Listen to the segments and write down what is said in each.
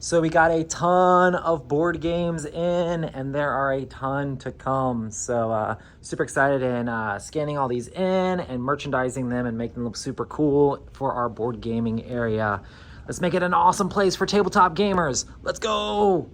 So we got a ton of board games in, and there are a ton to come. So super excited and scanning all these in and merchandising them and making them look super cool for our board gaming area. Let's make it an awesome place for tabletop gamers. Let's go.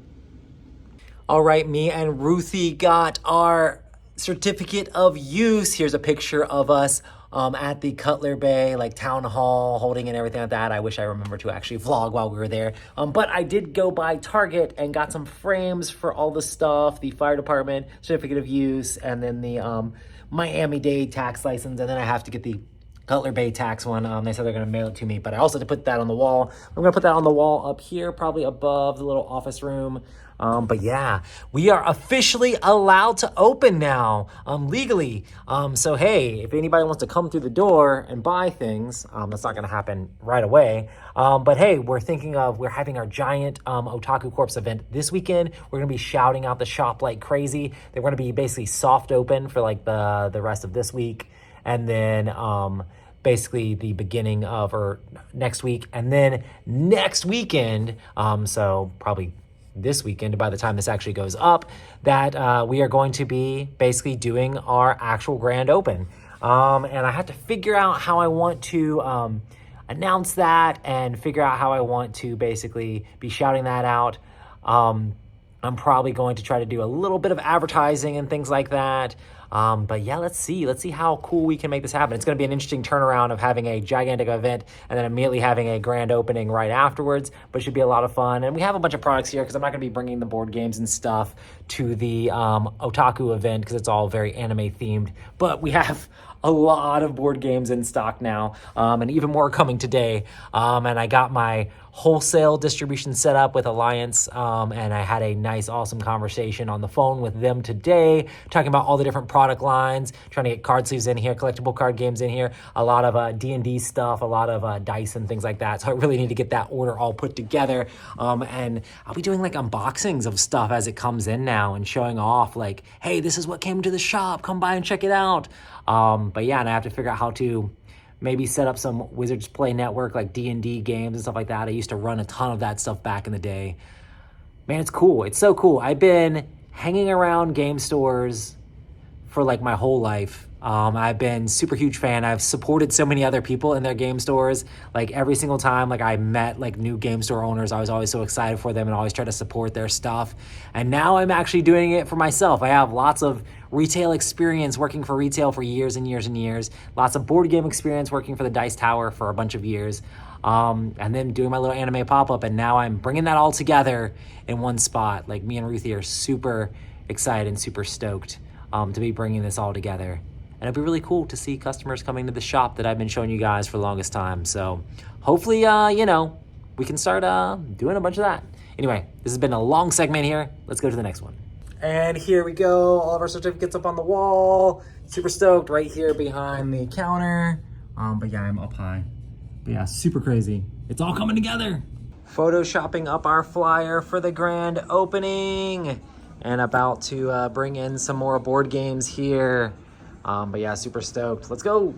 All right, me and Ruthie got our certificate of use. Here's a picture of us at the Cutler Bay, like town hall, holding and everything like that. I wish I remembered to actually vlog while we were there. But I did go by Target and got some frames for all the stuff, the fire department certificate of use, and then the Miami-Dade tax license. And then I have to get the Cutler Bay tax one. They said they're gonna mail it to me, but I also had to put that on the wall. I'm gonna put that on the wall up here, probably above the little office room. But yeah, we are officially allowed to open now, legally. So hey, if anybody wants to come through the door and buy things, that's not gonna happen right away. But hey, we're having our giant Otaku Corps event this weekend. We're gonna be shouting out the shop like crazy. They're gonna be basically soft open for like the rest of this week. And then basically the beginning of or next week, and then next weekend, so probably this weekend by the time this actually goes up, that we are going to be basically doing our actual grand open. And I have to figure out how I want to announce that and figure out how I want to basically be shouting that out. I'm probably going to try to do a little bit of advertising and things like that. But yeah, let's see how cool we can make this happen. It's going to be an interesting turnaround of having a gigantic event and then immediately having a grand opening right afterwards, but it should be a lot of fun. And we have a bunch of products here because I'm not going to be bringing the board games and stuff to the Otaku event because it's all very anime themed, but we have a lot of board games in stock now, and even more coming today. And I got my wholesale distribution set up with Alliance, and I had a nice, awesome conversation on the phone with them today, talking about all the different product lines, trying to get card sleeves in here, collectible card games in here, a lot of D&D stuff, a lot of dice and things like that. So I really need to get that order all put together. And I'll be doing like unboxings of stuff as it comes in now and showing off like, hey, this is what came to the shop. Come by and check it out. But yeah, and I have to figure out how to maybe set up some Wizards Play Network, like D&D games and stuff like that. I used to run a ton of that stuff back in the day. Man, it's cool. It's so cool. I've been hanging around game stores for like my whole life. I've been super huge fan. I've supported so many other people in their game stores. Like every single time like I met like new game store owners, I was always so excited for them and always try to support their stuff. And now I'm actually doing it for myself. I have lots of retail experience working for retail for years and years and years. Lots of board game experience working for the Dice Tower for a bunch of years. And then doing my little anime pop-up. And now I'm bringing that all together in one spot. Like me and Ruthie are super excited and super stoked to be bringing this all together. And it'd be really cool to see customers coming to the shop that I've been showing you guys for the longest time. So hopefully, we can start doing a bunch of that. Anyway, this has been a long segment here. Let's go to the next one. And here we go. All of our certificates up on the wall. Super stoked right here behind the counter. But yeah, I'm up high. But yeah, super crazy. It's all coming together. Photoshopping up our flyer for the grand opening. And about to bring in some more board games here. But yeah, super stoked. Let's go.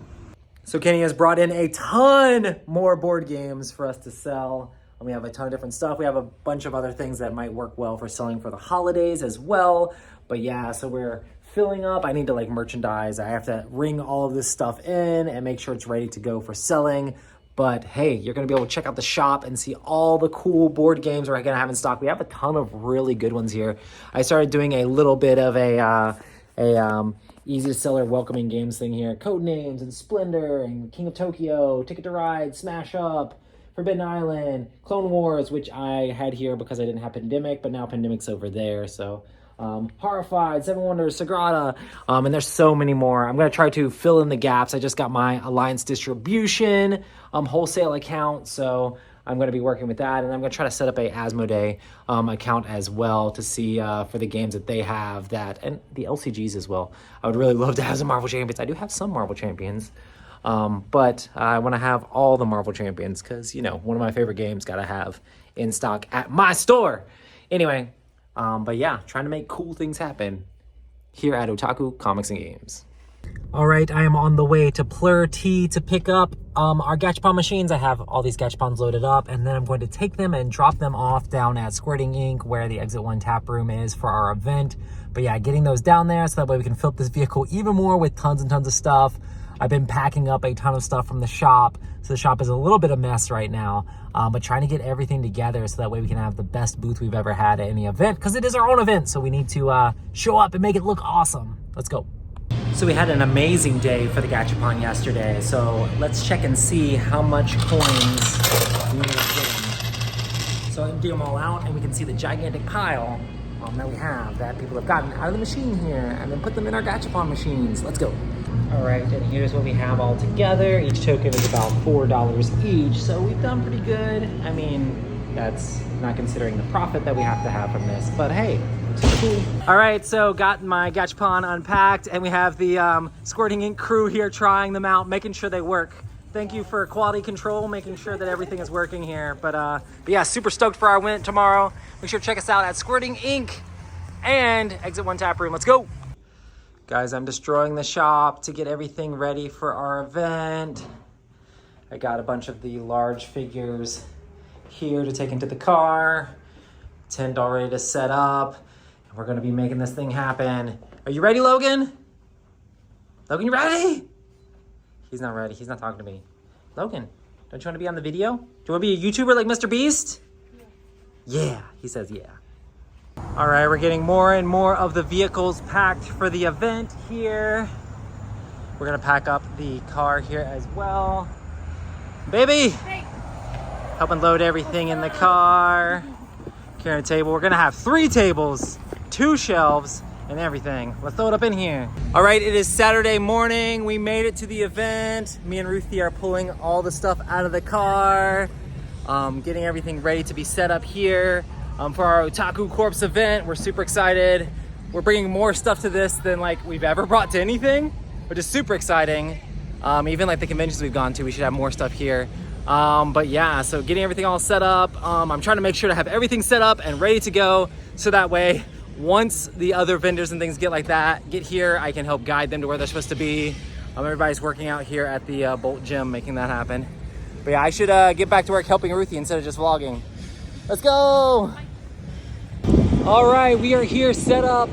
So Kenny has brought in a ton more board games for us to sell. We have a ton of different stuff. We have a bunch of other things that might work well for selling for the holidays as well. But yeah, so we're filling up. I need to like merchandise. I have to ring all of this stuff in and make sure it's ready to go for selling. But hey, you're going to be able to check out the shop and see all the cool board games we're going to have in stock. We have a ton of really good ones here. I started doing a little bit of a easy to seller welcoming games thing here. Codenames and Splendor and King of Tokyo, Ticket to Ride, Smash Up, Forbidden Island, Clone Wars, which I had here because I didn't have Pandemic, but now Pandemic's over there. So Horrified, Seven Wonders, Sagrada, and there's so many more. I'm going to try to fill in the gaps. I just got my Alliance distribution wholesale account, so I'm going to be working with that, and I'm going to try to set up a Asmodee account as well to see for the games that they have that, and the LCGs as well. I would really love to have some Marvel Champions. I do have some Marvel Champions, but I want to have all the Marvel Champions because, one of my favorite games got to have in stock at my store. Anyway, but yeah, trying to make cool things happen here at Otaku Comics and Games. All right, I am on the way to Plur T to pick up our Gachapon machines. I have all these Gachapons loaded up, and then I'm going to take them and drop them off down at Squirting Inc., where the Exit 1 tap room is for our event. But yeah, getting those down there so that way we can fill up this vehicle even more with tons and tons of stuff. I've been packing up a ton of stuff from the shop, so the shop is a little bit of a mess right now, but trying to get everything together so that way we can have the best booth we've ever had at any event, because it is our own event, so we need to show up and make it look awesome. Let's go. So we had an amazing day for the Gachapon yesterday, so let's check and see how much coins we ended up getting. So I empty them all out, and we can see the gigantic pile that we have that people have gotten out of the machine here and then put them in our Gachapon machines. Let's go. All right, and here's what we have all together. Each token is about $4 each, so we've done pretty good. I mean, that's not considering the profit that we have to have from this, but hey, it's cool. All right, so got my Gachapon unpacked, and we have the Squirting Inc. crew here trying them out, making sure they work. Thank you for quality control, making sure that everything is working here. But yeah, super stoked for our event tomorrow. Make sure to check us out at Squirting Inc. and Exit 1 Tap Room. Let's go. Guys, I'm destroying the shop to get everything ready for our event. I got a bunch of the large figures here to take into the car. Tent all ready to set up. And we're gonna be making this thing happen. Are you ready, Logan? Logan, you ready? He's not ready. He's not talking to me. Logan, don't you want to be on the video? Do you want to be a YouTuber like Mr. Beast? Yeah, he says yeah. All right, we're getting more and more of the vehicles packed for the event here. We're gonna pack up the car here as well. Baby, hey. Helping load everything in the car. Carrying a table. We're gonna have 3 tables, 2 shelves, and everything. Let's throw it up in here. All right, it is Saturday morning. We made it to the event. Me and Ruthie are pulling all the stuff out of the car, getting everything ready to be set up here for our Otaku Corps event. We're super excited. We're bringing more stuff to this than like we've ever brought to anything, which is super exciting. Even like the conventions we've gone to, we should have more stuff here. But yeah, so getting everything all set up. I'm trying to make sure to have everything set up and ready to go, so that way once the other vendors and things get here, I can help guide them to where they're supposed to be. Everybody's working out here at the Bolt Gym, making that happen. But yeah, I should get back to work helping Ruthie instead of just vlogging. Let's go. All right, we are here set up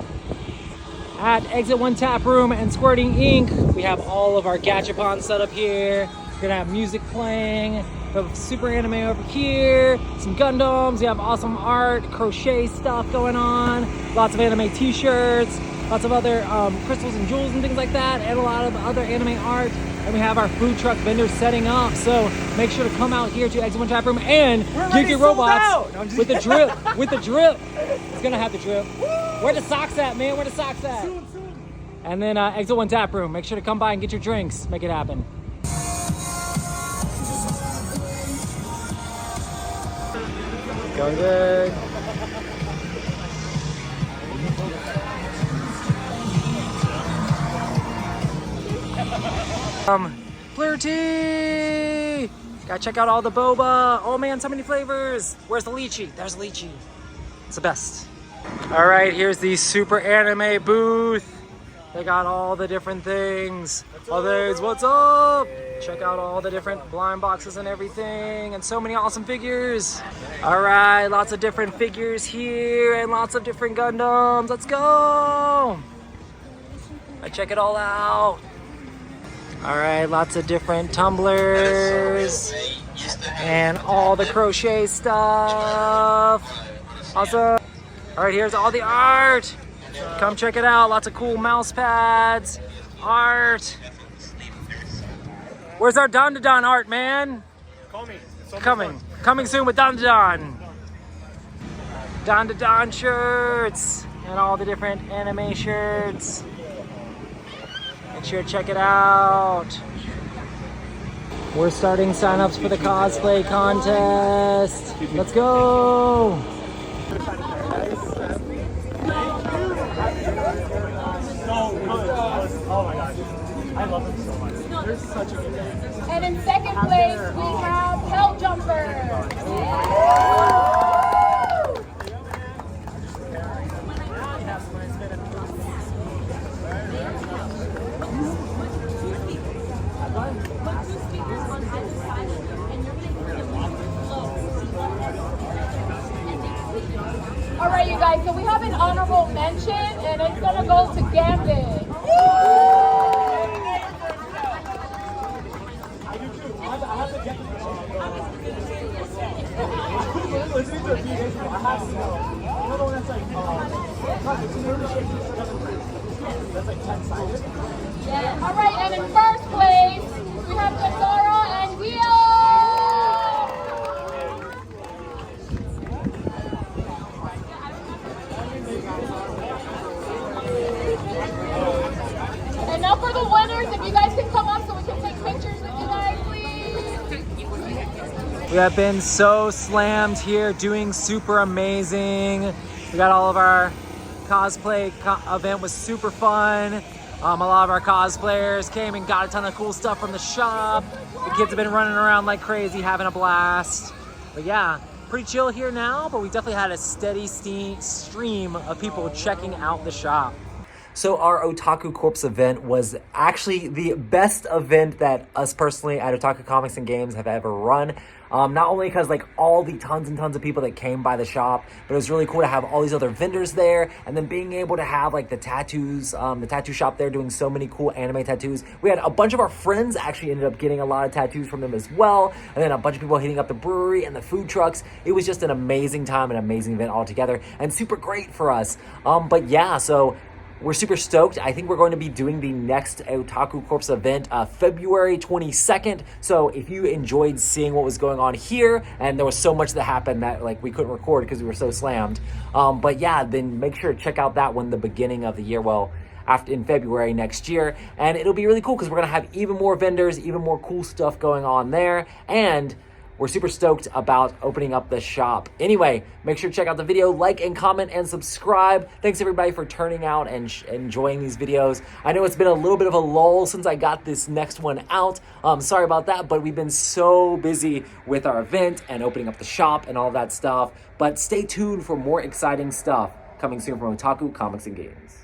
at Exit 1 Tap Room and Squirting Inc. We have all of our Gachapon set up here. We're gonna have music playing. We have super anime over here, some Gundams, we have awesome art, crochet stuff going on, lots of anime t-shirts, lots of other crystals and jewels and things like that, and a lot of other anime art. And we have our food truck vendors setting up, so make sure to come out here to Exit 1 Tap Room and get your robots with the drip, with the drip. It's gonna have the drip. Woo! Where the socks at, man? Where the socks at? Soon. And then Exit 1 Tap Room. Make sure to come by and get your drinks. Make it happen. Going good. Flirty! Gotta check out all the boba. Oh man, so many flavors. Where's the lychee? There's lychee. It's the best. All right, here's the super anime booth. They got all the different things. Others, what's up? Check out all the different blind boxes and everything, and so many awesome figures. All right, lots of different figures here and lots of different Gundams. Let's go. Check it all out. All right, lots of different tumblers and all the crochet stuff. Awesome. All right, here's all the art. Come check it out. Lots of cool mouse pads, art. Where's our Don Don art, man? Coming soon with Don Don. Don Don shirts and all the different anime shirts. Make sure to check it out. We're starting signups for the cosplay contest. Let's go. Oh my gosh, I love them so much. They're such a good band. And in second place, we have Hell Jumper. All right, you guys, so we have an honorable mention, and it's gonna go to Gambit. Listening to a few days ago, I have to know. You know the one that's like, that's like 10-sided? Yes. All right, and in first place, we have Tesoro and Gio. And now for the winners, if you guys can come up so we can take pictures with you guys, please. We have been so slammed here, doing super amazing. We got all of our cosplay event was super fun. A lot of our cosplayers came and got a ton of cool stuff from the shop. The kids have been running around like crazy, having a blast. But yeah, pretty chill here now, but we definitely had a steady stream of people checking out the shop. So our Otaku Corps event was actually the best event that us personally at Otaku Comics and Games have ever run. Not only because like all the tons and tons of people that came by the shop, but it was really cool to have all these other vendors there, and then being able to have like the tattoos, the tattoo shop there doing so many cool anime tattoos. We had a bunch of our friends actually ended up getting a lot of tattoos from them as well, and then a bunch of people hitting up the brewery and the food trucks. It was just an amazing time, an amazing event altogether, and super great for us. But yeah, so we're super stoked. I think we're going to be doing the next Otaku Corps event February 22nd. So if you enjoyed seeing what was going on here, and there was so much that happened that like we couldn't record because we were so slammed. But yeah, then make sure to check out that one the beginning of the year. Well, after in February next year. And it'll be really cool because we're going to have even more vendors, even more cool stuff going on there. And we're super stoked about opening up the shop. Anyway, make sure to check out the video, like and comment and subscribe. Thanks everybody for turning out and enjoying these videos. I know it's been a little bit of a lull since I got this next one out. Sorry about that, but we've been so busy with our event and opening up the shop and all that stuff. But stay tuned for more exciting stuff coming soon from Otaku Comics and Games.